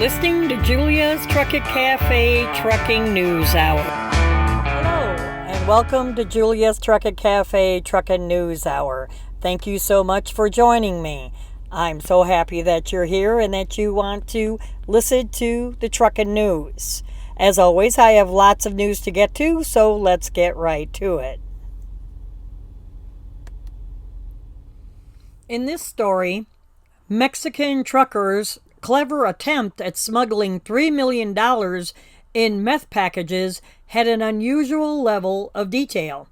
listening to Julia's Trucking Cafe Trucking News Hour. Hello, and welcome to Julia's Trucking Cafe Trucking News Hour. Thank you so much for joining me. I'm so happy that you're here and that you want to listen to the trucking news. As always, I have lots of news to get to, so let's get right to it. In this story, Mexican truckers' clever attempt at smuggling $3 million in meth packages had an unusual level of detail.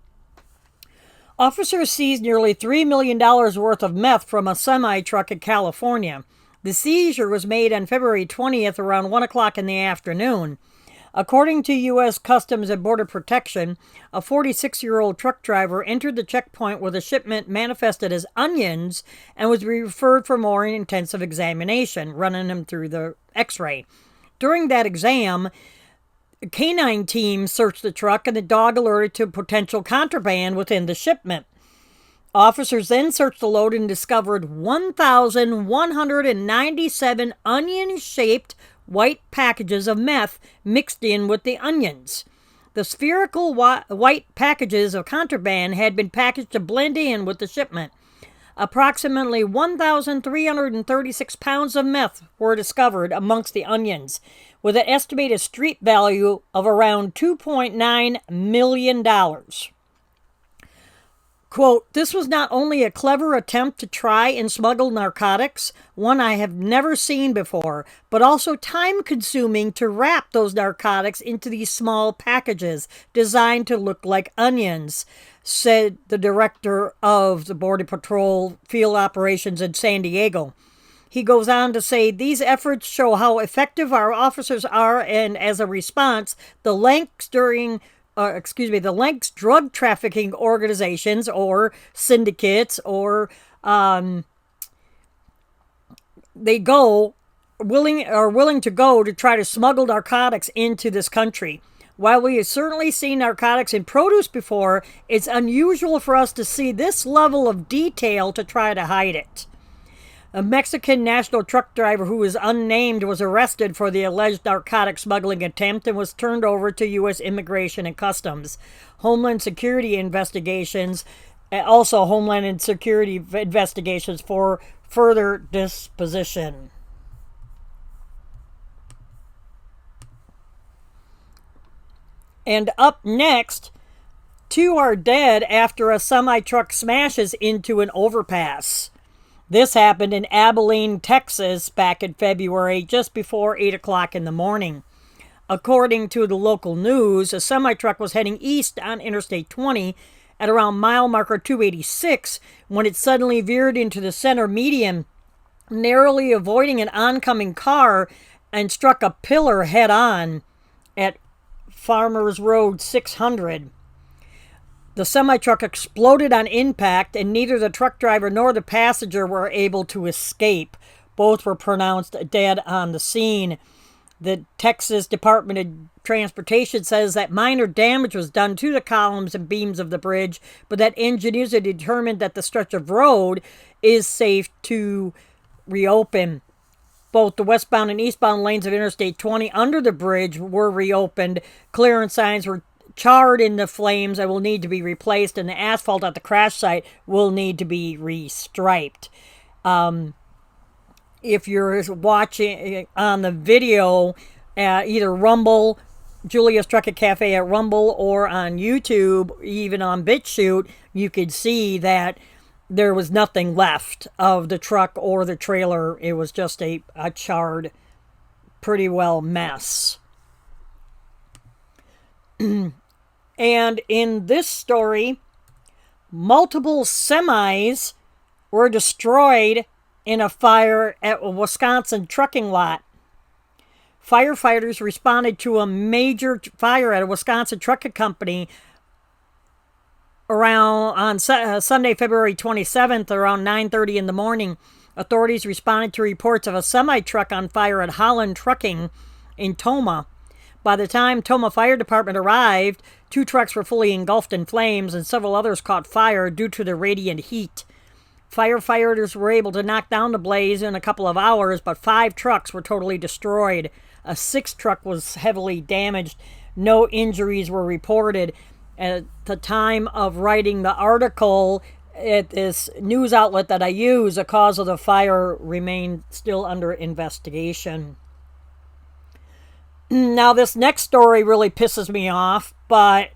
Officers seized nearly $3 million worth of meth from a semi-truck in California. The seizure was made on February 20th around 1 o'clock in the afternoon. According to U.S. Customs and Border Protection, a 46-year-old truck driver entered the checkpoint with a shipment manifested as onions and was referred for more intensive examination, running him through the x-ray. During that exam, a canine team searched the truck and the dog alerted to potential contraband within the shipment. Officers then searched the load and discovered 1,197 onion-shaped white packages of meth mixed in with the onions. The spherical white packages of contraband had been packaged to blend in with the shipment. Approximately 1,336 pounds of meth were discovered amongst the onions, with an estimated street value of around $2.9 million. Quote, "This was not only a clever attempt to try and smuggle narcotics, one I have never seen before, but also time-consuming to wrap those narcotics into these small packages designed to look like onions," said the director of the Border Patrol Field Operations in San Diego. He goes on to say, "These efforts show how effective our officers are, and as a response, the lengths drug trafficking organizations or syndicates or willing to go to try to smuggle narcotics into this country. While we have certainly seen narcotics in produce before, it's unusual for us to see this level of detail to try to hide it." A Mexican national truck driver who is unnamed was arrested for the alleged narcotic smuggling attempt and was turned over to U.S. Immigration and Customs. Homeland Security investigations for further disposition. And up next, 2 are dead after a semi-truck smashes into an overpass. This happened in Abilene, Texas, back in February, just before 8 o'clock in the morning. According to the local news, a semi-truck was heading east on Interstate 20 at around mile marker 286 when it suddenly veered into the center median, narrowly avoiding an oncoming car and struck a pillar head-on at Farmers Road 600. The semi-truck exploded on impact, and neither the truck driver nor the passenger were able to escape. Both were pronounced dead on the scene. The Texas Department of Transportation says that minor damage was done to the columns and beams of the bridge, but that engineers have determined that the stretch of road is safe to reopen. Both the westbound and eastbound lanes of Interstate 20 under the bridge were reopened. Clearance signs were charred in the flames and will need to be replaced, and the asphalt at the crash site will need to be restriped. If you're watching on the video at either Rumble, Julia's Trucking Cafe at Rumble, or on YouTube, even on BitChute, you could see that there was nothing left of the truck or the trailer. It was just a charred, pretty well mess. And in this story, multiple semis were destroyed in a fire at a Wisconsin trucking lot. Firefighters responded to a major fire at a Wisconsin trucking company on Sunday, February 27th, around 9:30 in the morning. Authorities responded to reports of a semi-truck on fire at Holland Trucking in Toma. By the time Toma Fire Department arrived, 2 trucks were fully engulfed in flames and several others caught fire due to the radiant heat. Firefighters were able to knock down the blaze in a couple of hours, but 5 trucks were totally destroyed. A 6th truck was heavily damaged. No injuries were reported. At the time of writing the article at this news outlet that I use, the cause of the fire remained still under investigation. Now, this next story really pisses me off, but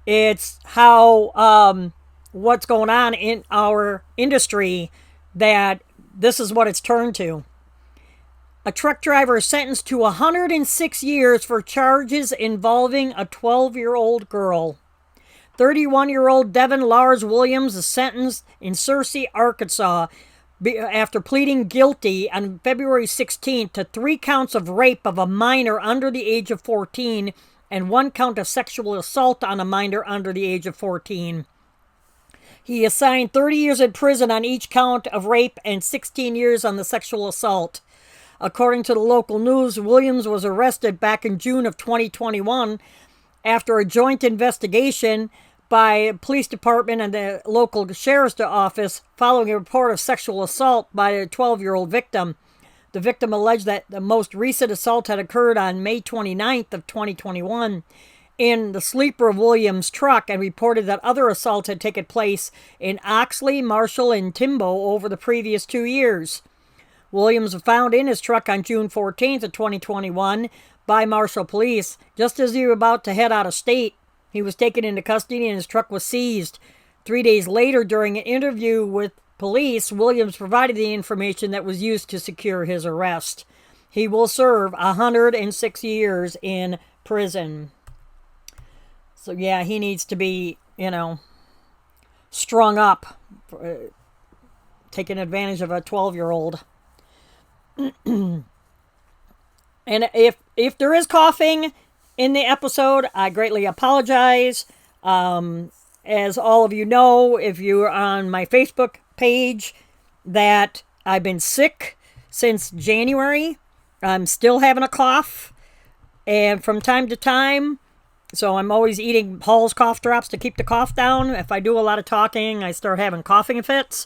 it's how what's going on in our industry that this is what it's turned to. A truck driver is sentenced to 106 years for charges involving a 12-year-old girl. 31-year-old Devin Lars Williams is sentenced in Searcy, Arkansas, after pleading guilty on February 16th to 3 counts of rape of a minor under the age of 14 and 1 count of sexual assault on a minor under the age of 14. He assigned 30 years in prison on each count of rape and 16 years on the sexual assault. According to the local news, Williams was arrested back in June of 2021 after a joint investigation by police department and the local sheriff's office following a report of sexual assault by a 12-year-old victim. The victim alleged that the most recent assault had occurred on May 29th of 2021 in the sleeper of Williams' truck, and reported that other assaults had taken place in Oxley, Marshall, and Timbo over the previous 2 years. Williams was found in his truck on June 14th of 2021 by Marshall Police. Just as he was about to head out of state, he was taken into custody and his truck was seized. 3 days later, during an interview with police, Williams provided the information that was used to secure his arrest. He will serve 106 years in prison. So yeah, he needs to be, strung up, taking advantage of a 12-year-old. And if there is coughing in the episode, I greatly apologize. As all of you know, if you're on my Facebook page, that I've been sick since January. I'm still having a cough, and from time to time, so I'm always eating Hall's cough drops to keep the cough down. If I do a lot of talking, I start having coughing fits.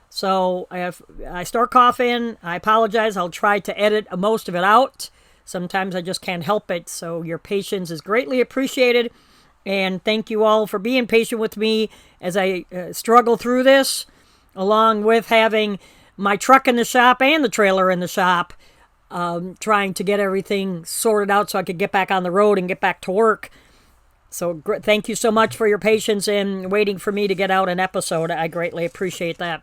So if I start coughing, I apologize. I'll try to edit most of it out. Sometimes I just can't help it. So your patience is greatly appreciated. And thank you all for being patient with me as I struggle through this, along with having my truck in the shop and the trailer in the shop, trying to get everything sorted out so I could get back on the road and get back to work. So thank you so much for your patience in waiting for me to get out an episode. I greatly appreciate that.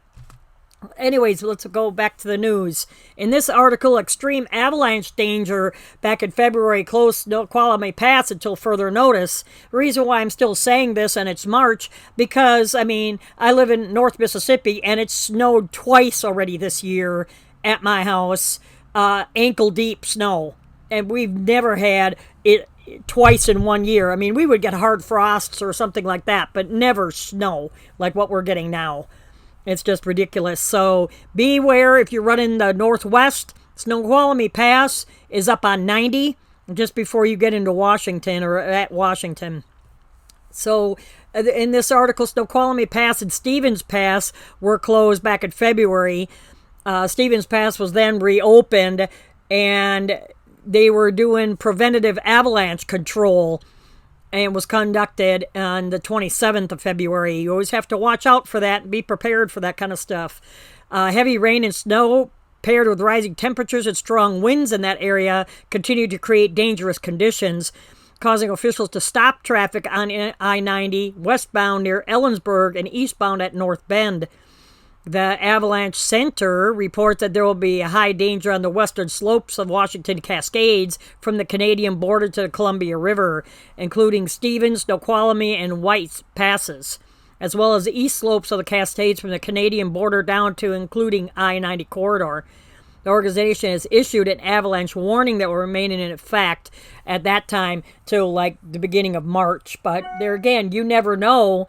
Anyways, let's go back to the news. In this article, extreme avalanche danger back in February closed Snoqualmie Pass until further notice. The reason why I'm still saying this, and it's March, because, I live in North Mississippi, and it snowed twice already this year at my house, ankle-deep snow. And we've never had it twice in 1 year. We would get hard frosts or something like that, but never snow like what we're getting now. It's just ridiculous. So beware if you're running the northwest. Snoqualmie Pass is up on 90 just before you get into Washington or at Washington. So in this article, Snoqualmie Pass and Stevens Pass were closed back in February. Stevens Pass was then reopened, and they were doing preventative avalanche control, and was conducted on the 27th of February. You always have to watch out for that and be prepared for that kind of stuff. Heavy rain and snow paired with rising temperatures and strong winds in that area continued to create dangerous conditions, causing officials to stop traffic on I-90 westbound near Ellensburg and eastbound at North Bend. The Avalanche Center reports that there will be a high danger on the western slopes of Washington Cascades from the Canadian border to the Columbia River, including Stevens, Snoqualmie, and White Passes, as well as the east slopes of the Cascades from the Canadian border down to including I-90 corridor. The organization has issued an avalanche warning that will remain in effect at that time till the beginning of March. But there again, you never know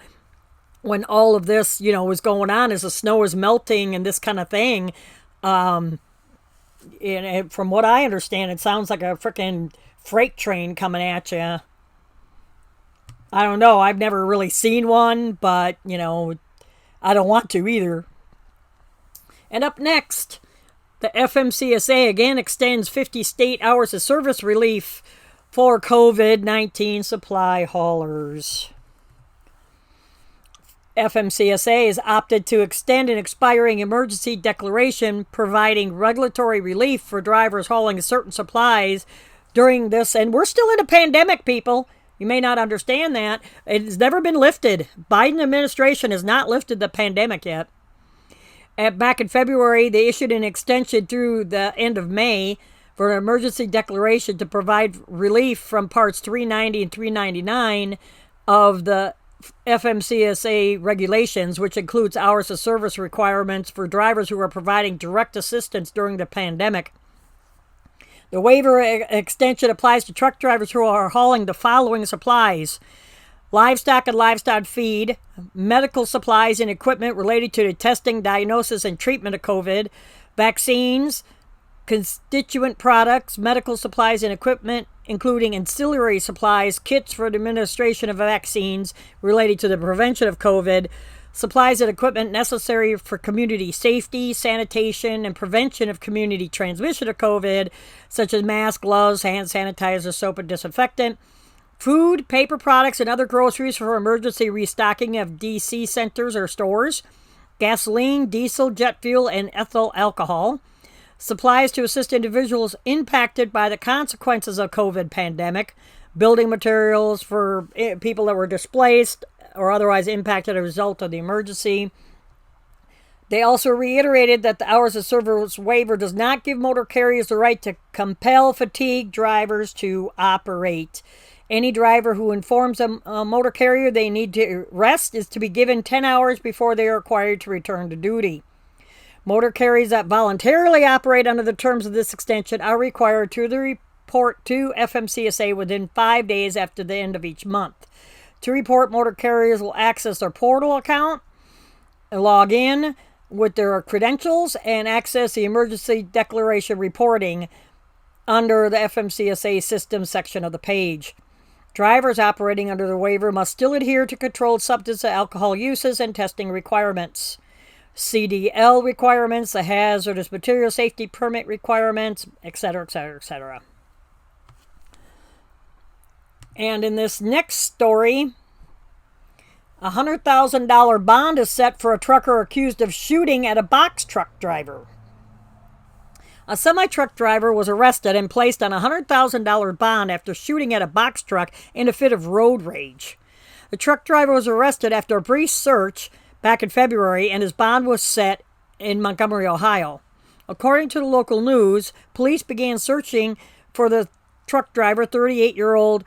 when all of this, is going on as the snow is melting and this kind of thing. And from what I understand, it sounds like a freaking freight train coming at you. I don't know. I've never really seen one, but, I don't want to either. And up next, the FMCSA again extends 50 state hours of service relief for COVID-19 supply haulers. FMCSA has opted to extend an expiring emergency declaration providing regulatory relief for drivers hauling certain supplies during this. And we're still in a pandemic, people. You may not understand that. It's never been lifted. Biden administration has not lifted the pandemic yet. Back in February, they issued an extension through the end of May for an emergency declaration to provide relief from Parts 390 and 399 of the FMCSA regulations, which includes hours of service requirements for drivers who are providing direct assistance during the pandemic. The waiver extension applies to truck drivers who are hauling the following supplies: livestock and livestock feed, medical supplies and equipment related to the testing, diagnosis, and treatment of COVID, vaccines, constituent products, medical supplies and equipment, including ancillary supplies, kits for the administration of vaccines related to the prevention of COVID, supplies and equipment necessary for community safety, sanitation, and prevention of community transmission of COVID, such as masks, gloves, hand sanitizer, soap, and disinfectant, food, paper products, and other groceries for emergency restocking of DC centers or stores, gasoline, diesel, jet fuel, and ethyl alcohol, supplies to assist individuals impacted by the consequences of COVID pandemic, building materials for people that were displaced or otherwise impacted as a result of the emergency. They also reiterated that the hours of service waiver does not give motor carriers the right to compel fatigued drivers to operate. Any driver who informs a motor carrier they need to rest is to be given 10 hours before they are required to return to duty. Motor carriers that voluntarily operate under the terms of this extension are required to report to FMCSA within 5 days after the end of each month. To report, motor carriers will access their portal account, log in with their credentials, and access the emergency declaration reporting under the FMCSA system section of the page. Drivers operating under the waiver must still adhere to controlled substance and alcohol uses and testing requirements. CDL requirements, the hazardous material safety permit requirements, etc., etc., etc. And in this next story, a $100,000 bond is set for a trucker accused of shooting at a box truck driver. A semi-truck driver was arrested and placed on a $100,000 bond after shooting at a box truck in a fit of road rage. The truck driver was arrested after a brief search back in February, and his bond was set in Montgomery, Ohio. According to the local news, police began searching for the truck driver, 38-year-old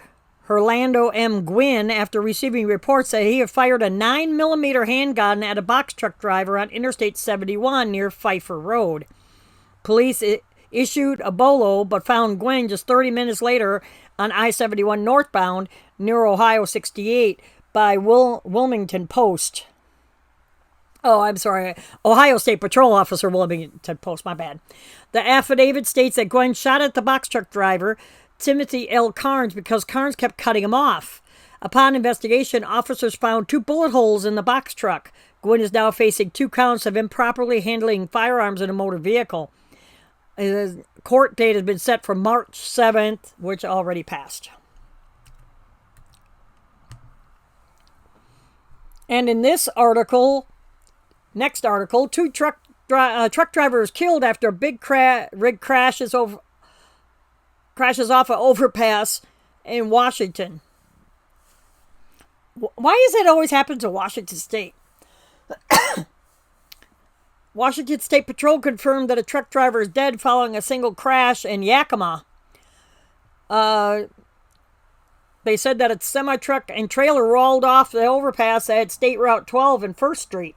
Orlando M. Gwynn, after receiving reports that he had fired a 9mm handgun at a box truck driver on Interstate 71 near Pfeiffer Road. Police issued a bolo, but found Gwynn just 30 minutes later on I-71 northbound near Ohio 68 by Wilmington Post. Oh, I'm sorry. Ohio State Patrol Officer Wilmington Post, my bad. The affidavit states that Gwen shot at the box truck driver, Timothy L. Carnes, because Carnes kept cutting him off. Upon investigation, officers found 2 bullet holes in the box truck. Gwen is now facing 2 counts of improperly handling firearms in a motor vehicle. His court date has been set for March 7th, which already passed. And in this article, next article, 2 truck drivers killed after a big rig crashes off an overpass in Washington. Why does it always happen to Washington State? Washington State Patrol confirmed that a truck driver is dead following a single crash in Yakima. They said that a semi-truck and trailer rolled off the overpass at State Route 12 and 1st Street.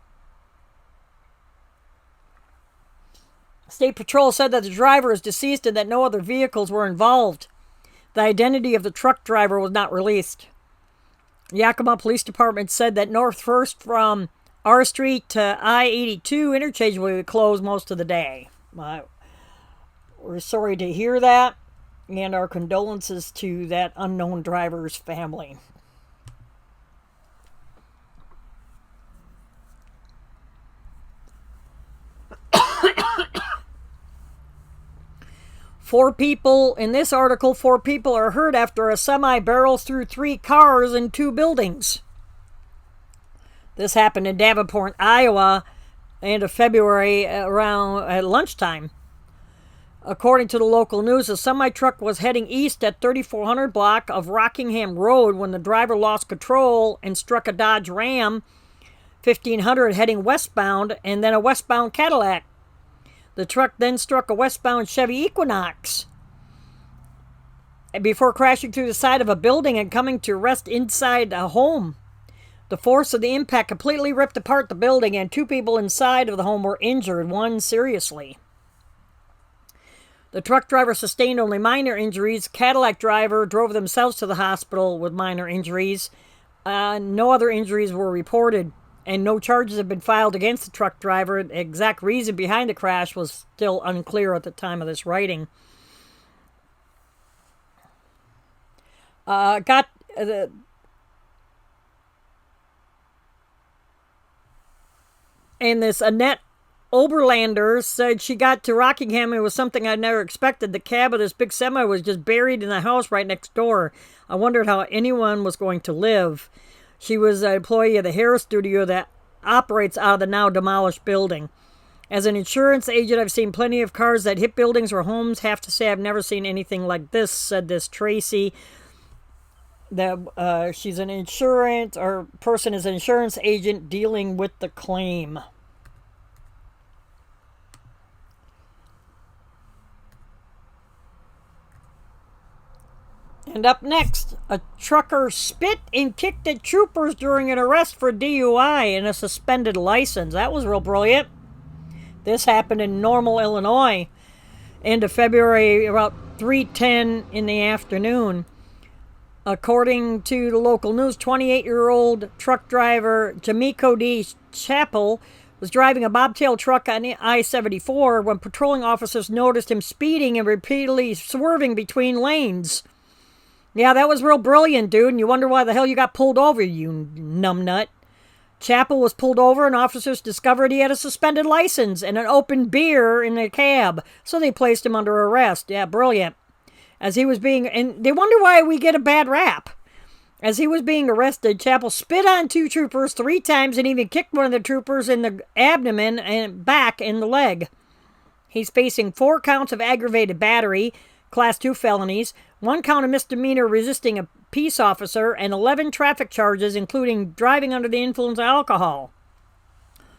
State Patrol said that the driver is deceased and that no other vehicles were involved. The identity of the truck driver was not released. Yakima Police Department said that North 1st from R Street to I-82 interchange will be closed most of the day. We're sorry to hear that, and our condolences to that unknown driver's family. 4 people, in this article, 4 people are hurt after a semi barrels through 3 cars and 2 buildings. This happened in Davenport, Iowa, end of February around at lunchtime. According to the local news, a semi-truck was heading east at 3400 block of Rockingham Road when the driver lost control and struck a Dodge Ram 1500 heading westbound and then a westbound Cadillac. The truck then struck a westbound Chevy Equinox before crashing through the side of a building and coming to rest inside a home. The force of the impact completely ripped apart the building, and 2 people inside of the home were injured, 1 seriously. The truck driver sustained only minor injuries. Cadillac driver drove themselves to the hospital with minor injuries. No other injuries were reported, and no charges have been filed against the truck driver. The exact reason behind the crash was still unclear at the time of this writing. And this Annette Oberlander said she got to Rockingham. It was something I never expected. The cab of this big semi was just buried in the house right next door. I wondered how anyone was going to live. She was an employee of the hair studio that operates out of the now demolished building. As an insurance agent, I've seen plenty of cars that hit buildings or homes. Have to say I've never seen anything like this, said this Tracy. That she's an insurance or person is an insurance agent dealing with the claim. And up next, a trucker spit and kicked at troopers during an arrest for DUI and a suspended license. That was real brilliant. This happened in Normal, Illinois, end of February, about 3:10 in the afternoon. According to the local news, 28-year-old truck driver Jamiko D. Chappell was driving a bobtail truck on I-74 when patrolling officers noticed him speeding and repeatedly swerving between lanes. Yeah, that was real brilliant, dude, and you wonder why the hell you got pulled over, you numbnut. Chappell was pulled over and officers discovered he had a suspended license and an open beer in the cab, so they placed him under arrest. Yeah, brilliant. As he was being, and they wonder why we get a bad rap. As he was being arrested, Chappell spit on 2 troopers 3 times and even kicked one of the troopers in the abdomen and back in the leg. He's facing 4 counts of aggravated battery, Class 2 felonies, 1 count of misdemeanor resisting a peace officer, and 11 traffic charges, including driving under the influence of alcohol.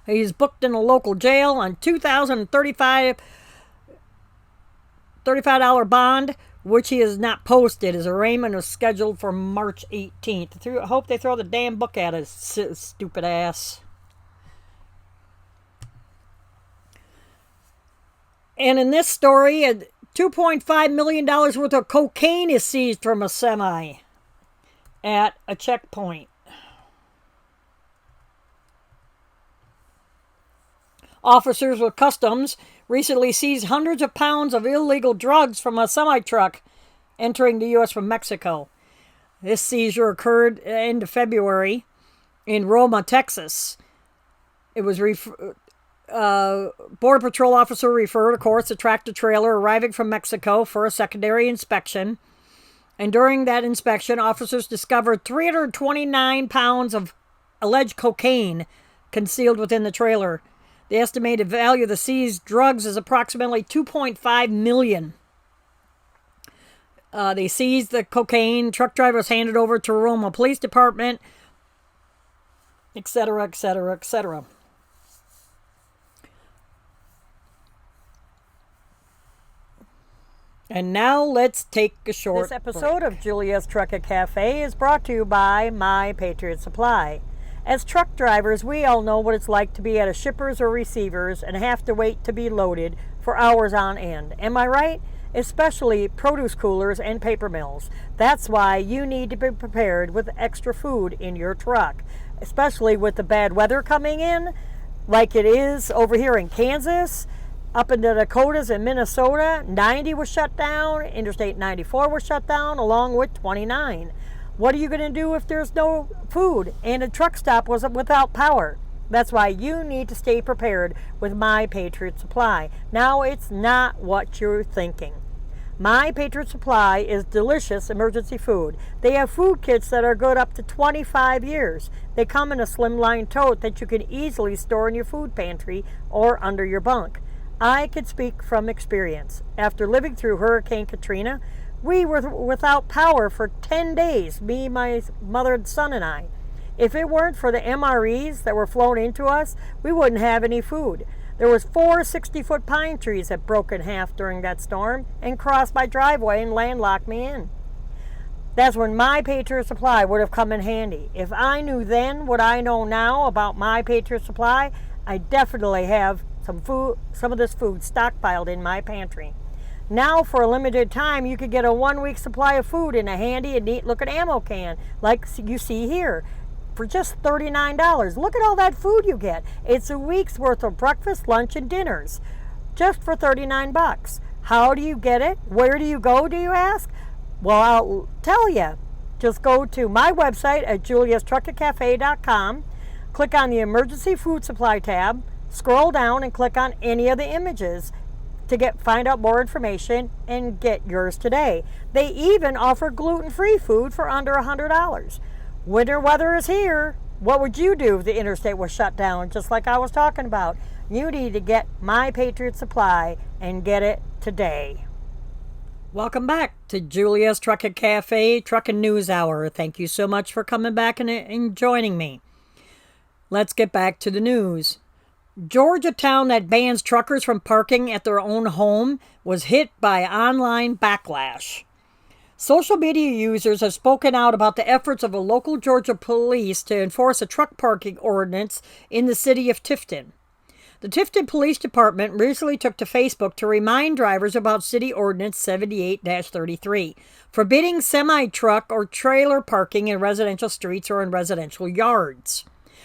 He's booked in a local jail on $2,035 bond, which he has not posted. His arraignment is scheduled for March 18th. I hope they throw the damn book at his stupid ass. And in this story, $2.5 million worth of cocaine is seized from a semi at a checkpoint. Officers with customs recently seized hundreds of pounds of illegal drugs from a semi-truck entering the U.S. from Mexico. This seizure occurred in February in Roma, Texas. It was Border Patrol officer referred, of course, a tractor-trailer arriving from Mexico for a secondary inspection. And during that inspection, officers discovered 329 pounds of alleged cocaine concealed within the trailer. The estimated value of the seized drugs is approximately $2.5 million. They seized the cocaine. Truck driver was handed over to Roma Police Department, etc., etc., etc. And now let's take a short This episode break. Of Julia's Trucker Cafe is brought to you by My Patriot Supply. As truck drivers, we all know what it's like to be at a shipper's or receiver's and have to wait to be loaded for hours on end. Am I right? Especially produce coolers and paper mills. That's why you need to be prepared with extra food in your truck, especially with the bad weather coming in, like it is over here in Kansas. Up in the Dakotas and Minnesota, 90 was shut down, Interstate 94 was shut down, along with 29. What are you going to do if there's no food and a truck stop was without power? That's why you need to stay prepared with My Patriot Supply. Now, it's not what you're thinking. My Patriot Supply is delicious emergency food. They have food kits that are good up to 25 years. They come in a slimline tote that you can easily store in your food pantry or under your bunk. I can speak from experience. After living through Hurricane Katrina, we were without power for 10 days, me, my mother, and son, and I. If it weren't for the MREs that were flown into us, we wouldn't have any food. There was 4 60-foot pine trees that broke in half during that storm and crossed my driveway and landlocked me in. That's when My Patriot Supply would have come in handy. If I knew then what I know now about My Patriot Supply, I definitely have some of this food stockpiled in my pantry. Now, for a limited time, you could get a 1-week supply of food in a handy and neat-looking ammo can, like you see here, for just $39. Look at all that food you get. It's a week's worth of breakfast, lunch, and dinners, just for $39. How do you get it? Where do you go, do you ask? Well, I'll tell you. Just go to my website at juliastrucketcafe.com, click on the Emergency Food Supply tab, scroll down and click on any of the images to find out more information and get yours today. They even offer gluten-free food for under $100. Winter weather is here. What would you do if the interstate was shut down, just like I was talking about? You need to get My Patriot Supply and get it today. Welcome back to Julia's Trucking Cafe, Trucking News Hour. Thank you so much for coming back and joining me. Let's get back to the news. Georgia town that bans truckers from parking at their own home was hit by online backlash. Social media users have spoken out about the efforts of a local Georgia police to enforce a truck parking ordinance in the city of Tifton. The Tifton Police Department recently took to Facebook to remind drivers about City Ordinance 78-33, forbidding semi-truck or trailer parking in residential streets or in residential yards.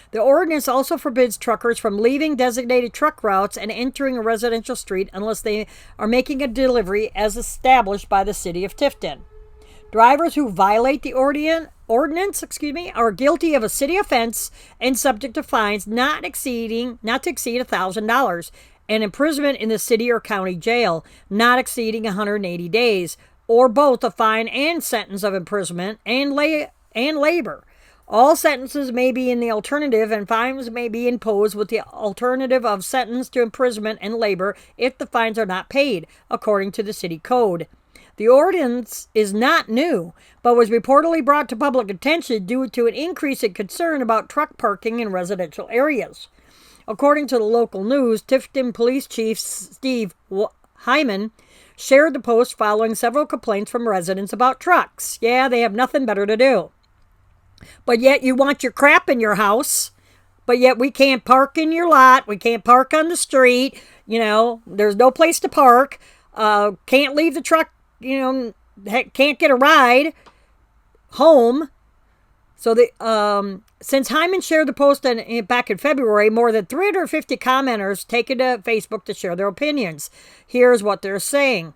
The ordinance also forbids truckers from leaving designated truck routes and entering a residential street unless they are making a delivery as established by the city of Tifton. Drivers who violate the ordinance are guilty of a city offense and subject to fines not to exceed $1,000 and imprisonment in the city or county jail not exceeding 180 days, or both a fine and sentence of imprisonment and labor. All sentences may be in the alternative, and fines may be imposed with the alternative of sentence to imprisonment and labor if the fines are not paid, according to the city code. The ordinance is not new, but was reportedly brought to public attention due to an increase in concern about truck parking in residential areas. According to the local news, Tifton Police Chief Steve Hyman shared the post following several complaints from residents about trucks. Yeah, they have nothing better to do. But yet you want your crap in your house, but yet we can't park in your lot, we can't park on the street, there's no place to park, can't leave the truck, can't get a ride home. So since Hyman shared the post back in February, more than 350 commenters taken to Facebook to share their opinions. Here's what they're saying.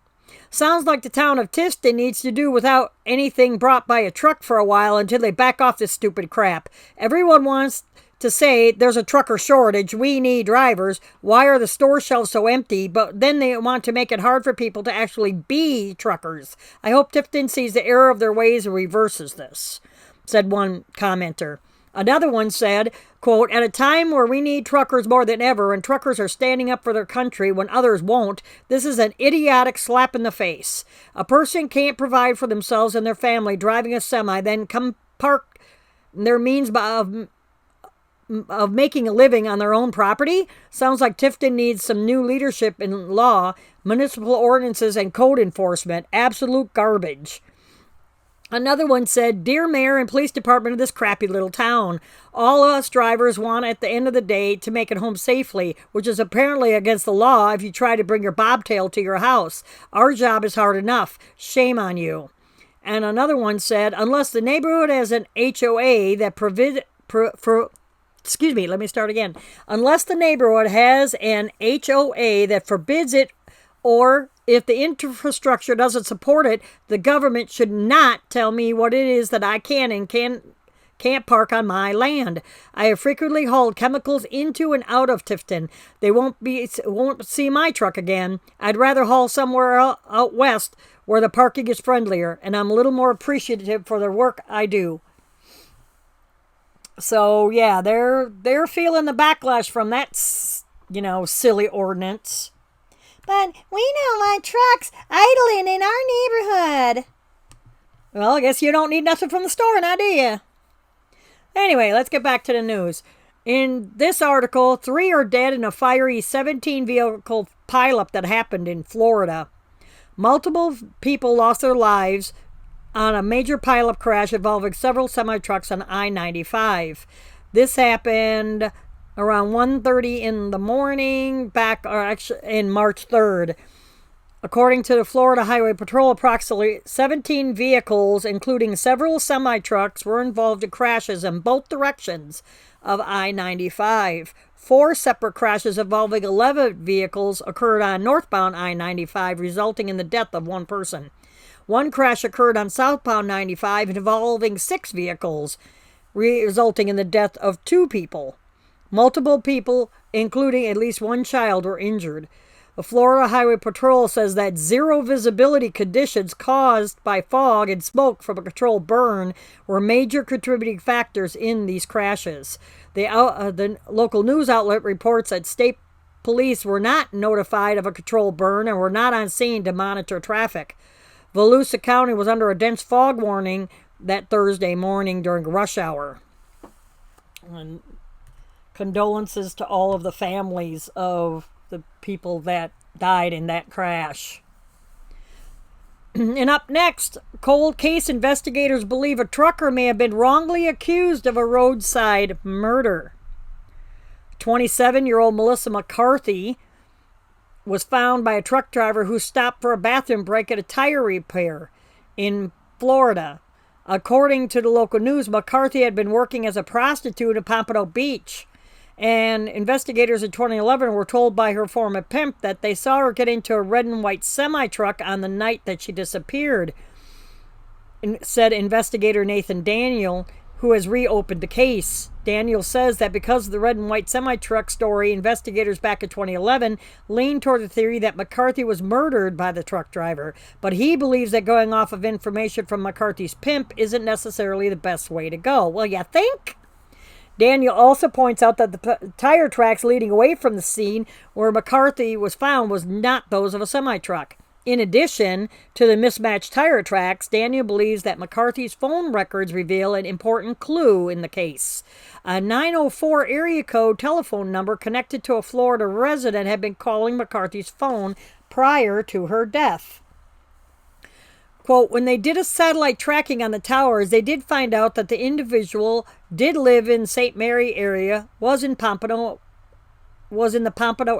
Sounds like the town of Tifton needs to do without anything brought by a truck for a while until they back off this stupid crap. Everyone wants to say there's a trucker shortage, we need drivers, why are the store shelves so empty, but then they want to make it hard for people to actually be truckers. I hope Tifton sees the error of their ways and reverses this, said one commenter. Another one said, quote, at a time where we need truckers more than ever and truckers are standing up for their country when others won't, this is an idiotic slap in the face. A person can't provide for themselves and their family driving a semi, then come park their means of making a living on their own property? Sounds like Tifton needs some new leadership in law, municipal ordinances, and code enforcement. Absolute garbage. Another one said, dear mayor and police department of this crappy little town, all us drivers want at the end of the day to make it home safely, which is apparently against the law if you try to bring your bobtail to your house. Our job is hard enough. Shame on you. And another one said, unless the neighborhood has an HOA that Unless the neighborhood has an HOA that forbids it, or if the infrastructure doesn't support it, the government should not tell me what it is that I can and can't park on my land. I have frequently hauled chemicals into and out of Tifton. They won't see my truck again. I'd rather haul somewhere out west where the parking is friendlier, and I'm a little more appreciative for the work I do. So yeah, they're feeling the backlash from that, silly ordinance. But we don't want trucks idling in our neighborhood. Well, I guess you don't need nothing from the store now, do you? Anyway, let's get back to the news. In this article, 3 are dead in a fiery 17-vehicle pileup that happened in Florida. Multiple people lost their lives on a major pileup crash involving several semi-trucks on I-95. This happened around 1:30 in the morning, in March 3rd. According to the Florida Highway Patrol, approximately 17 vehicles, including several semi-trucks, were involved in crashes in both directions of I-95. 4 separate crashes involving 11 vehicles occurred on northbound I-95, resulting in the death of 1 person. 1 crash occurred on southbound 95 involving 6 vehicles, resulting in the death of 2 people. Multiple people, including at least 1 child, were injured. The Florida Highway Patrol says that zero visibility conditions caused by fog and smoke from a controlled burn were major contributing factors in these crashes. The local news outlet reports that state police were not notified of a controlled burn and were not on scene to monitor traffic. Volusia County was under a dense fog warning that Thursday morning during rush hour. And condolences to all of the families of the people that died in that crash. And up next, cold case investigators believe a trucker may have been wrongly accused of a roadside murder. 27-year-old Melissa McCarthy was found by a truck driver who stopped for a bathroom break at a tire repair in Florida. According to the local news, McCarthy had been working as a prostitute at Pompano Beach, and investigators in 2011 were told by her former pimp that they saw her get into a red and white semi-truck on the night that she disappeared, said investigator Nathan Daniel, who has reopened the case. Daniel says that because of the red and white semi-truck story, investigators back in 2011 leaned toward the theory that McCarthy was murdered by the truck driver, but he believes that going off of information from McCarthy's pimp isn't necessarily the best way to go. Well, you think? Daniel also points out that the tire tracks leading away from the scene where McCarthy was found was not those of a semi-truck. In addition to the mismatched tire tracks, Daniel believes that McCarthy's phone records reveal an important clue in the case. A 904 area code telephone number connected to a Florida resident had been calling McCarthy's phone prior to her death. Quote, when they did a satellite tracking on the towers, they did find out that the individual did live in St. Mary area, was in the Pompano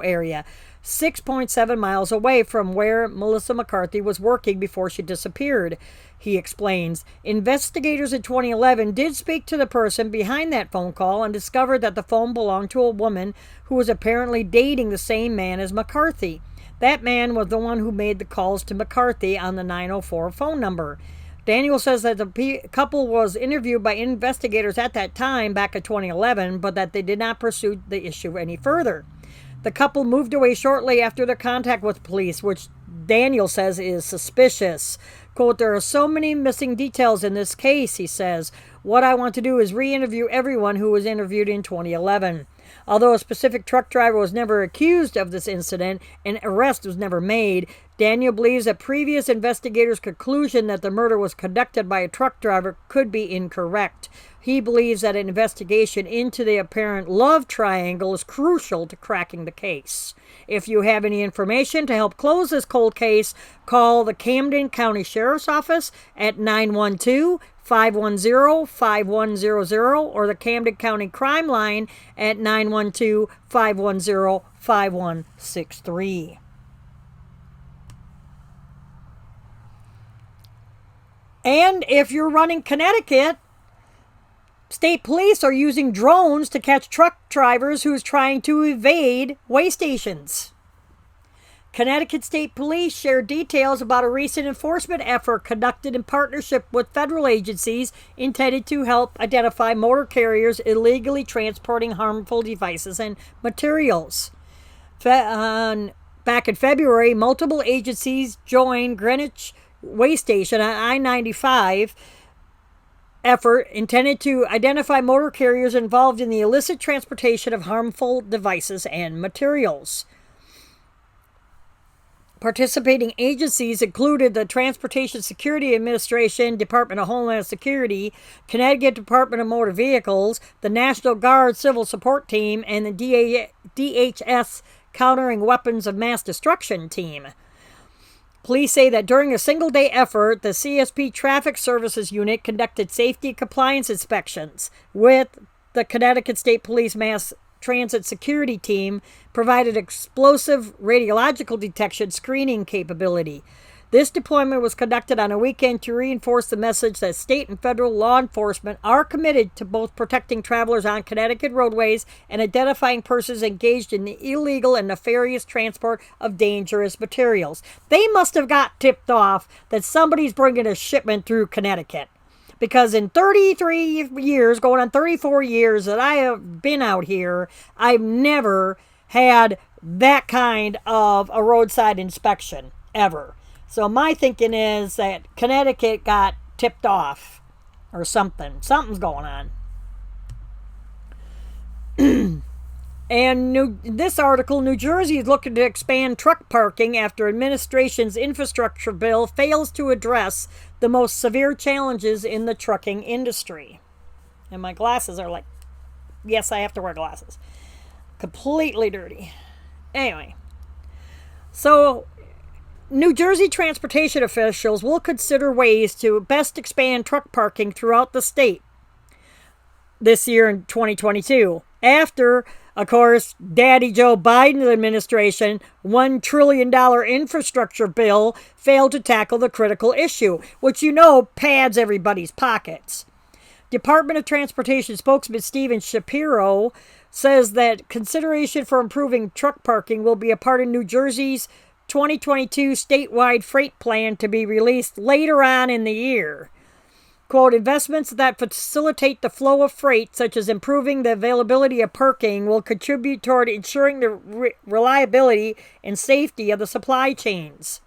area, 6.7 miles away from where Melissa McCarthy was working before she disappeared, he explains. Investigators in 2011 did speak to the person behind that phone call and discovered that the phone belonged to a woman who was apparently dating the same man as McCarthy. That man was the one who made the calls to McCarthy on the 904 phone number. Daniel says that the couple was interviewed by investigators at that time, back in 2011, but that they did not pursue the issue any further. The couple moved away shortly after their contact with police, which Daniel says is suspicious. Quote, there are so many missing details in this case, he says. What I want to do is re-interview everyone who was interviewed in 2011. Although a specific truck driver was never accused of this incident, an arrest was never made, Daniel believes that previous investigators' conclusion that the murder was conducted by a truck driver could be incorrect. He believes that an investigation into the apparent love triangle is crucial to cracking the case. If you have any information to help close this cold case, call the Camden County Sheriff's Office at 912-510-5100 or the Camden County Crime Line at 912-510-5163. And if you're running Connecticut, state police are using drones to catch truck drivers who's trying to evade weigh stations. Connecticut State Police shared details about a recent enforcement effort conducted in partnership with federal agencies intended to help identify motor carriers illegally transporting harmful devices and materials. Back in February, multiple agencies joined Greenwich Way Station on I-95 effort intended to identify motor carriers involved in the illicit transportation of harmful devices and materials. Participating agencies included the Transportation Security Administration, Department of Homeland Security, Connecticut Department of Motor Vehicles, the National Guard Civil Support Team, and the DHS Countering Weapons of Mass Destruction Team. Police say that during a single-day effort, the CSP Traffic Services Unit conducted safety and compliance inspections with the Connecticut State Police Mass Transit Security Team provided explosive radiological detection screening capability. This deployment was conducted on a weekend to reinforce the message that state and federal law enforcement are committed to both protecting travelers on Connecticut roadways and identifying persons engaged in the illegal and nefarious transport of dangerous materials. They must have got tipped off that somebody's bringing a shipment through Connecticut. Because in 33 years, going on 34 years that I have been out here, I've never had that kind of a roadside inspection, ever. So my thinking is that Connecticut got tipped off or something. Something's going on. And this article, New Jersey is looking to expand truck parking after administration's infrastructure bill fails to address the most severe challenges in the trucking industry. And my glasses are like, yes, I have to wear glasses. Completely dirty. Anyway, so New Jersey transportation officials will consider ways to best expand truck parking throughout the state this year in 2022. After, of course, Daddy Joe Biden's administration $1 trillion infrastructure bill failed to tackle the critical issue, which pads everybody's pockets. Department of Transportation spokesman Stephen Shapiro says that consideration for improving truck parking will be a part of New Jersey's 2022 statewide freight plan to be released later on in the year. Quote, investments that facilitate the flow of freight, such as improving the availability of parking, will contribute toward ensuring the reliability and safety of the supply chains.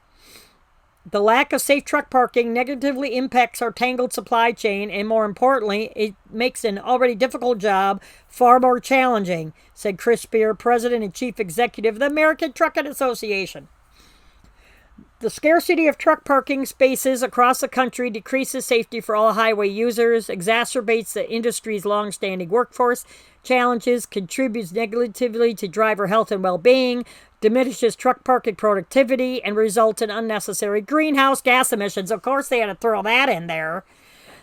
The lack of safe truck parking negatively impacts our tangled supply chain, and more importantly, it makes an already difficult job far more challenging, said Chris Spear, President and Chief Executive of the American Trucking Association. The scarcity of truck parking spaces across the country decreases safety for all highway users, exacerbates the industry's long-standing workforce challenges, contributes negatively to driver health and well-being, diminishes truck parking productivity, and results in unnecessary greenhouse gas emissions. Of course, they had to throw that in there.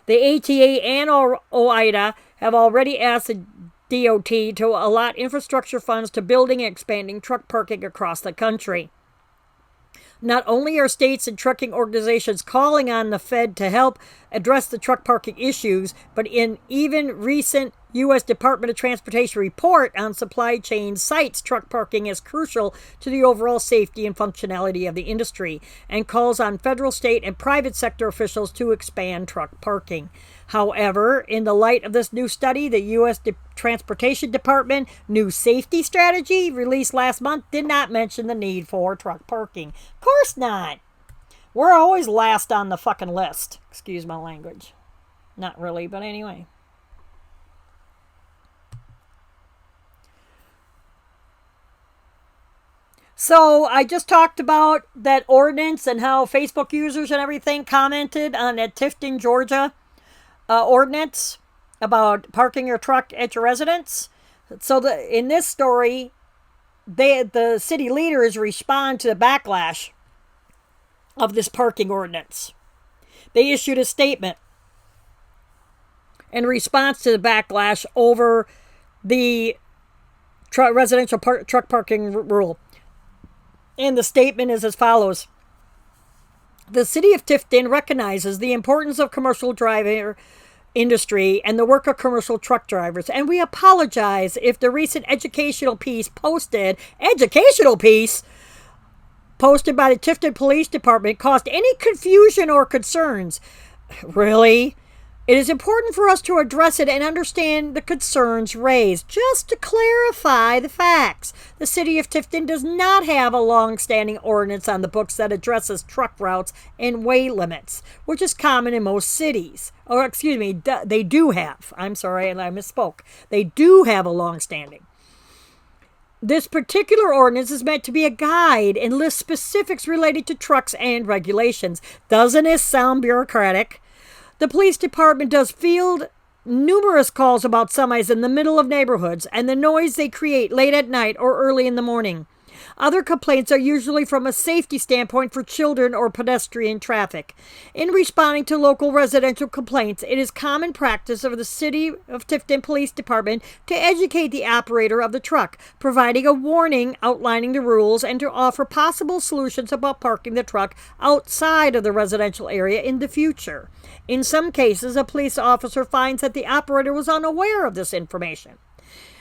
The ATA and OIDA have already asked the DOT to allot infrastructure funds to building and expanding truck parking across the country. Not only are states and trucking organizations calling on the Fed to help address the truck parking issues, but in even recent U.S. Department of Transportation report on supply chain cites truck parking as crucial to the overall safety and functionality of the industry and calls on federal, state, and private sector officials to expand truck parking. However, in the light of this new study, the U.S. Transportation Department new safety strategy released last month did not mention the need for truck parking. Of course not. We're always last on the fucking list. Excuse my language. Not really, but anyway. So I just talked about that ordinance and how Facebook users and everything commented on that Tifton, Georgia ordinance about parking your truck at your residence. So in this story, the city leaders respond to the backlash of this parking ordinance. They issued a statement in response to the backlash over the residential truck parking rule. And the statement is as follows. The city of Tifton recognizes the importance of commercial driver industry and the work of commercial truck drivers, and we apologize if the recent educational piece posted by the Tifton Police Department caused any confusion or concerns. Really? It is important for us to address it and understand the concerns raised. Just to clarify the facts, the city of Tifton does not have a long-standing ordinance on the books that addresses truck routes and weight limits, which is common in most cities. Or, excuse me, they do have. I'm sorry, and I misspoke. They do have a long-standing. This particular ordinance is meant to be a guide and lists specifics related to trucks and regulations. Doesn't it sound bureaucratic? The police department does field numerous calls about semis in the middle of neighborhoods and the noise they create late at night or early in the morning. Other complaints are usually from a safety standpoint for children or pedestrian traffic. In responding to local residential complaints, it is common practice of the City of Tifton Police Department to educate the operator of the truck, providing a warning outlining the rules and to offer possible solutions about parking the truck outside of the residential area in the future. In some cases, a police officer finds that the operator was unaware of this information.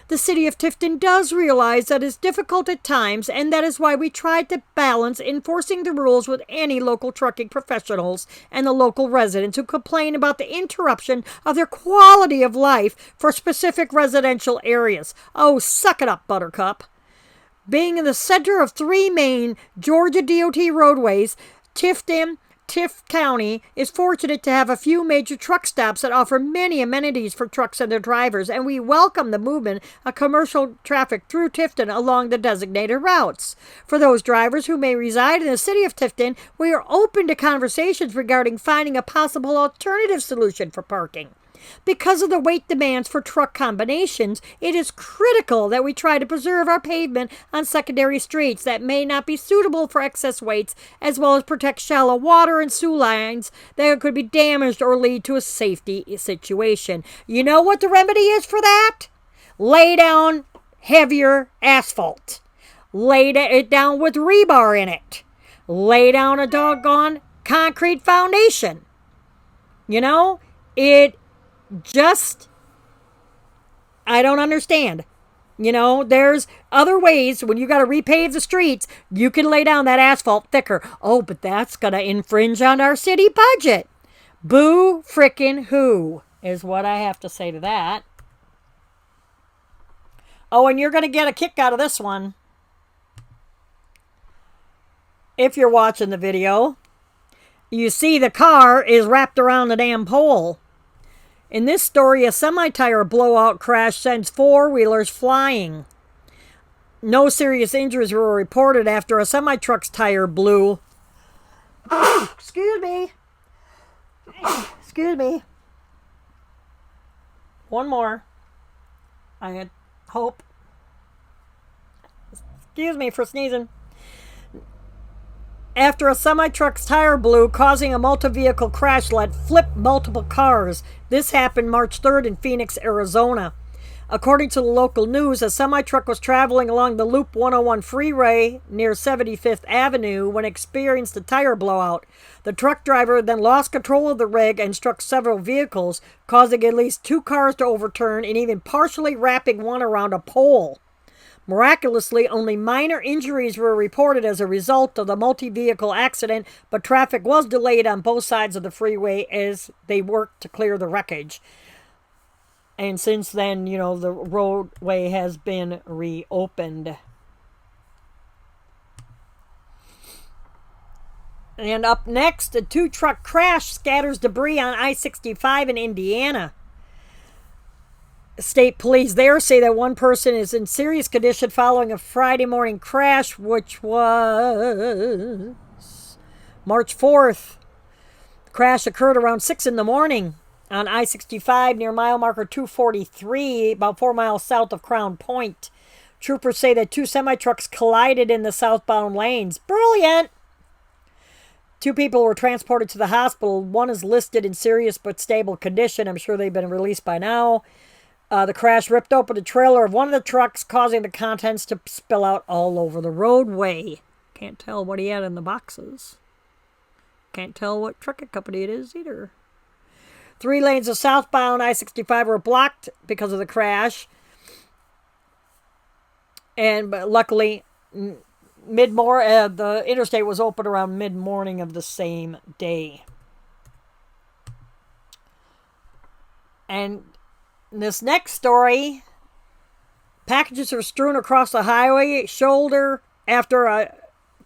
The city of Tifton does realize that it's difficult at times, and that is why we tried to balance enforcing the rules with any local trucking professionals and the local residents who complain about the interruption of their quality of life for specific residential areas. Oh, suck it up, Buttercup. Being in the center of 3 main Georgia DOT roadways, Tift County is fortunate to have a few major truck stops that offer many amenities for trucks and their drivers, and we welcome the movement of commercial traffic through Tifton along the designated routes. For those drivers who may reside in the city of Tifton, we are open to conversations regarding finding a possible alternative solution for parking. Because of the weight demands for truck combinations, it is critical that we try to preserve our pavement on secondary streets that may not be suitable for excess weights, as well as protect shallow water and sewer lines that could be damaged or lead to a safety situation. You know what the remedy is for that? Lay down heavier asphalt. Lay it down with rebar in it. Lay down a doggone concrete foundation. You know, I don't understand. You know, there's other ways when you got to repave the streets, you can lay down that asphalt thicker. Oh, but that's going to infringe on our city budget. Boo frickin' who is what I have to say to that. Oh, and you're going to get a kick out of this one. If you're watching the video, you see the car is wrapped around the damn pole. In this story, a semi-tire blowout crash sends 4-wheelers flying. No serious injuries were reported after a semi-truck's tire blew. Excuse me. Excuse me. One more. I had hope. Excuse me for sneezing. After a semi-truck's tire blew, causing a multi-vehicle crash that flipped multiple cars. This happened March 3rd in Phoenix, Arizona. According to the local news, a semi-truck was traveling along the Loop 101 freeway near 75th Avenue when it experienced a tire blowout. The truck driver then lost control of the rig and struck several vehicles, causing at least 2 cars to overturn and even partially wrapping one around a pole. Miraculously, only minor injuries were reported as a result of the multi-vehicle accident, but traffic was delayed on both sides of the freeway as they worked to clear the wreckage. And since then, you know, the roadway has been reopened. And up next, a 2-truck crash scatters debris on I-65 in Indiana. State police there say that one person is in serious condition following a Friday morning crash, which was March 4th. The crash occurred around 6 in the morning on I-65 near mile marker 243, about 4 miles south of Crown Point. Troopers say that 2 semi-trucks collided in the southbound lanes. Brilliant! 2 people were transported to the hospital. One is listed in serious but stable condition. I'm sure they've been released by now. The crash ripped open the trailer of one of the trucks, causing the contents to spill out all over the roadway. Can't tell what he had in the boxes. Can't tell what trucking company it is either. 3 lanes of southbound I-65 were blocked because of the crash. But luckily, the interstate was open around mid-morning of the same day. And this next story, packages are strewn across the highway shoulder after a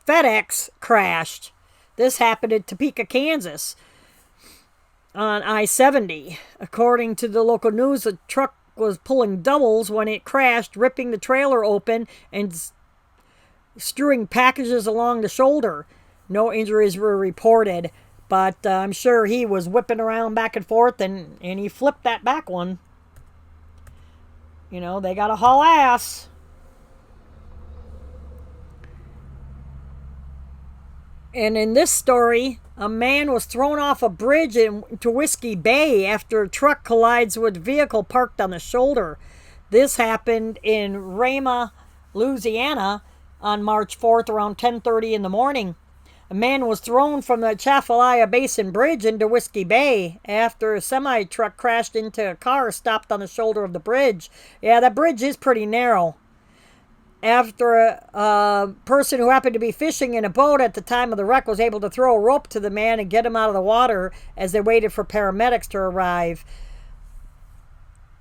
FedEx crashed. This happened in Topeka, Kansas on I-70. According to the local news, the truck was pulling doubles when it crashed, ripping the trailer open and strewing packages along the shoulder. No injuries were reported, but I'm sure he was whipping around back and forth and he flipped that back one. You know, they gotta haul ass. And in this story, a man was thrown off a bridge into Whiskey Bay after a truck collides with a vehicle parked on the shoulder. This happened in Rama, Louisiana on March 4th around 10:30 in the morning. A man was thrown from the Atchafalaya Basin Bridge into Whiskey Bay after a semi-truck crashed into a car stopped on the shoulder of the bridge. Yeah, that bridge is pretty narrow. After a person who happened to be fishing in a boat at the time of the wreck was able to throw a rope to the man and get him out of the water as they waited for paramedics to arrive.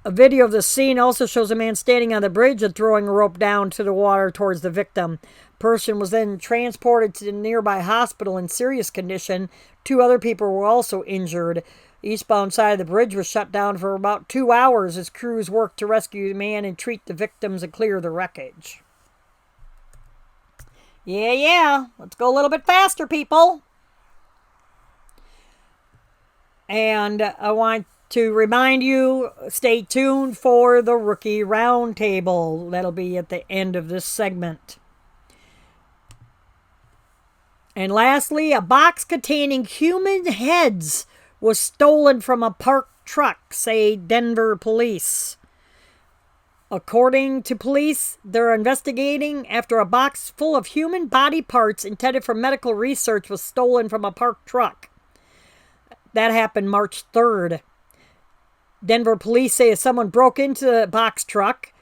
A video of the scene also shows a man standing on the bridge and throwing a rope down to the water towards the victim. Person was then transported to the nearby hospital in serious condition. 2 other people were also injured. Eastbound side of the bridge was shut down for about 2 hours as crews worked to rescue the man and treat the victims and clear the wreckage. Yeah. Let's go a little bit faster, people. And I want to remind you, stay tuned for the Rookie Roundtable. That'll be at the end of this segment. And lastly, a box containing human heads was stolen from a parked truck, say Denver police. According to police, they're investigating after a box full of human body parts intended for medical research was stolen from a parked truck. That happened March 3rd. Denver police say someone broke into the box truck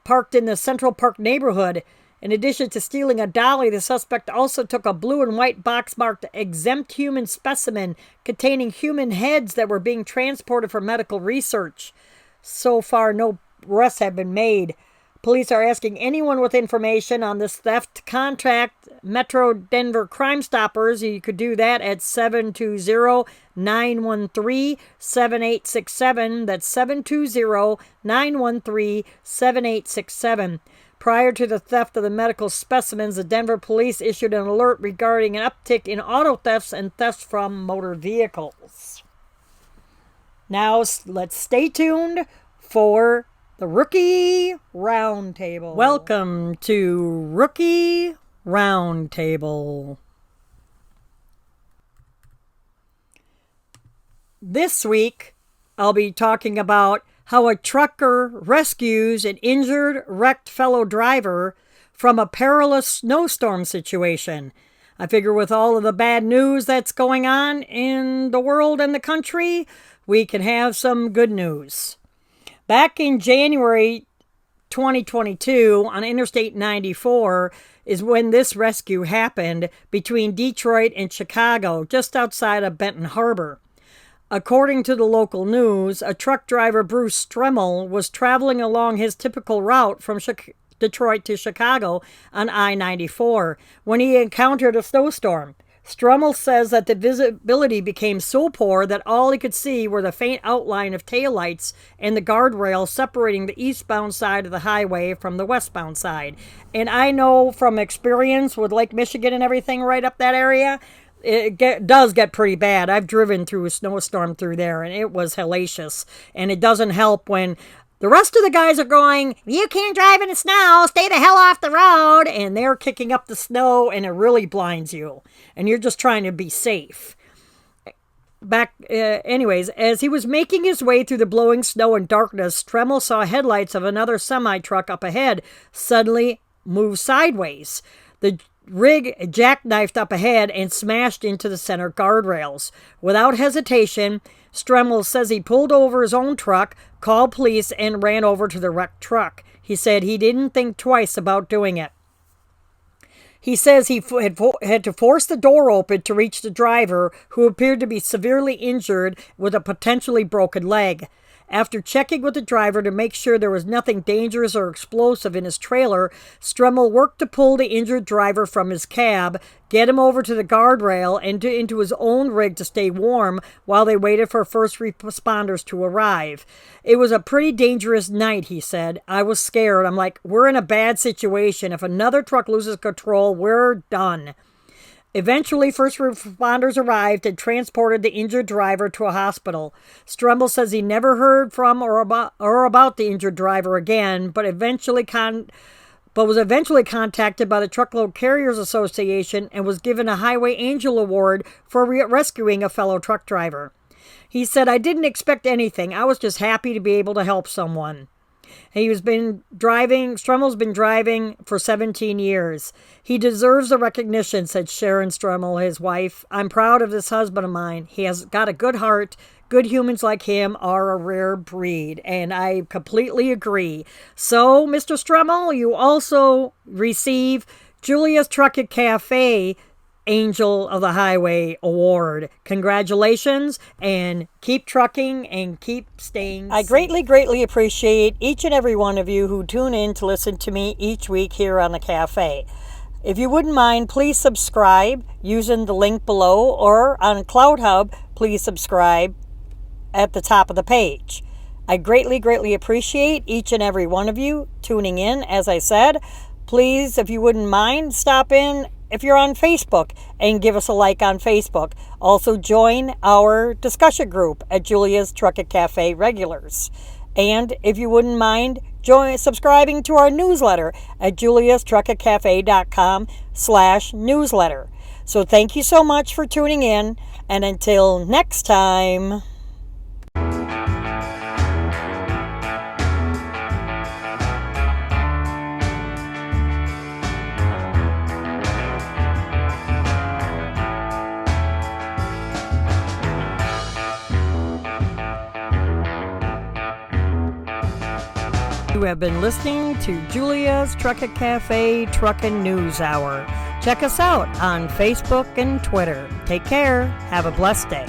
parked in the Central Park neighborhood. In addition to stealing a dolly, the suspect also took a blue and white box marked exempt human specimen containing human heads that were being transported for medical research. So far, no arrests have been made. Police are asking anyone with information on this theft to contact Metro Denver Crime Stoppers. You could do that at 720-913-7867. That's 720-913-7867. Prior to the theft of the medical specimens, the Denver police issued an alert regarding an uptick in auto thefts and thefts from motor vehicles. Now, let's stay tuned for the Rookie Roundtable. Welcome to Rookie Roundtable. This week, I'll be talking about how a trucker rescues an injured, wrecked fellow driver from a perilous snowstorm situation. I figure with all of the bad news that's going on in the world and the country, we can have some good news. Back in January 2022 on Interstate 94 is when this rescue happened between Detroit and Chicago, just outside of Benton Harbor. According to the local news, a truck driver, Bruce Stremmel, was traveling along his typical route from Detroit to Chicago on I-94 when he encountered a snowstorm. Stremmel says that the visibility became so poor that all he could see were the faint outline of taillights and the guardrail separating the eastbound side of the highway from the westbound side. And I know from experience with Lake Michigan and everything right up that area, it does get pretty bad. I've driven through a snowstorm through there, and it was hellacious. And it doesn't help when the rest of the guys are going, "You can't drive in the snow, stay the hell off the road," and they're kicking up the snow, and it really blinds you. And you're just trying to be safe. Anyways, as he was making his way through the blowing snow and darkness, Stremmel saw headlights of another semi-truck up ahead suddenly move sideways. The rig jackknifed up ahead and smashed into the center guardrails. Without hesitation, Stremmel says he pulled over his own truck, called police, and ran over to the wrecked truck. He said he didn't think twice about doing it. He says he had to force the door open to reach the driver, who appeared to be severely injured with a potentially broken leg. After checking with the driver to make sure there was nothing dangerous or explosive in his trailer, Stremmel worked to pull the injured driver from his cab, get him over to the guardrail and into his own rig to stay warm while they waited for first responders to arrive. It was a pretty dangerous night, he said. I was scared. I'm like, we're in a bad situation. If another truck loses control, we're done. Eventually, first responders arrived and transported the injured driver to a hospital. Stremmel says he never heard from or about the injured driver again, but was eventually contacted by the Truckload Carriers Association and was given a Highway Angel Award for rescuing a fellow truck driver. He said, I didn't expect anything. I was just happy to be able to help someone. Stremmel's been driving for 17 years. He deserves the recognition, said Sharon Stremmel, his wife. I'm proud of this husband of mine. He has got a good heart. Good humans like him are a rare breed. And I completely agree. So, Mr. Stremmel, you also receive Julia's Trucking Cafe Angel of the Highway Award. Congratulations, and keep trucking and keep staying I greatly appreciate each and every one of you who tune in to listen to me each week here on the cafe. If you wouldn't mind, please subscribe using the link below, or on CloudHub, please subscribe at the top of the page. I greatly appreciate each and every one of you tuning in. As I said, please, if you wouldn't mind, stop in if you're on Facebook and give us a like on Facebook. Also join our discussion group at Julia's Trucking Cafe Regulars. And if you wouldn't mind, subscribing to our newsletter at juliastruckingcafe.com/newsletter. So thank you so much for tuning in, and until next time. You have been listening to Julia's Trucking Cafe Truckin' News Hour. Check us out on Facebook and Twitter. Take care. Have a blessed day.